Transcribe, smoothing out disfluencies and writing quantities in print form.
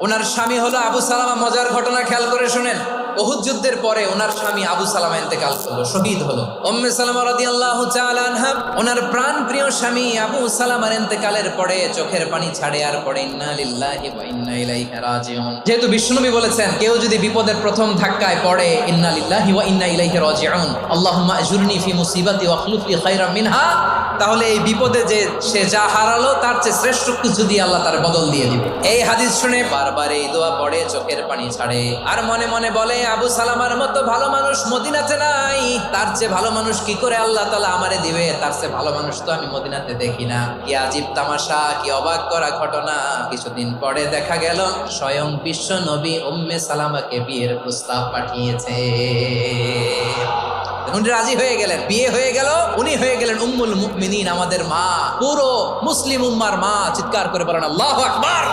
ওনার স্বামী হলো আবু সালামা। মজার ঘটনা খেয়াল করে শুনেন। উহুদ যুদ্ধের পরে ওনার স্বামী আবু সালামা ইন্তেকাল করলো, শহীদ হলো। উম্মে সালামা রাদিয়াল্লাহু তাআলা আনহা ওনার প্রাণ প্রিয় স্বামী আবু সালামার ইন্তেকালের পরে চোখের পানি ছাড়ে আর পড়ে ইন্না লিল্লাহি ওয়া ইন্না ইলাইহি রাজিউন। যেহেতু বিশ্বনবী বলেছেন কেউ যদি বিপদের প্রথম ধাক্কায় পড়ে ইন্না লিল্লাহি ওয়া ইন্না ইলাইহি রাজিউন, আল্লাহুম্মা আজুরনি ফি মুসিবাতি ওয়া আখলুফ লি খায়রাম মিনহা, তাহলে এই বিপদে যে সে যা হারালো তার চেয়ে শ্রেষ্ঠ কিছু দিয়ে আল্লাহ তার বদল দিয়ে দিবে। এই হাদিস শুনে বারবার এই দোয়া পড়ে চোখের পানি ছাড়ে আর মনে মনে বলে আবু সালামার মতো ভালো মানুষ মদিনাতে নাই, তার চেয়ে ভালো মানুষ কি করে আল্লাহ তাআলা আমারে দিবে, তার চেয়ে ভালো মানুষ তো আমি মদিনাতে দেখি না। কি আজীব তামাশা, কি অবাক করা ঘটনা। কিছুদিন পরে দেখা গেল স্বয়ং বিশ্ব নবী উম্মে সালামাকে বিয়ের প্রস্তাব পাঠিয়েছে। উনি রাজি হয়ে গেলেন, বিয়ে হয়ে গেল, উনি হয়ে গেলেন উম্মুল মুমিনিন, আমাদের মা, পুরো মুসলিম উম্মার মা। চিৎকার করে বলেন আল্লাহু আকবার।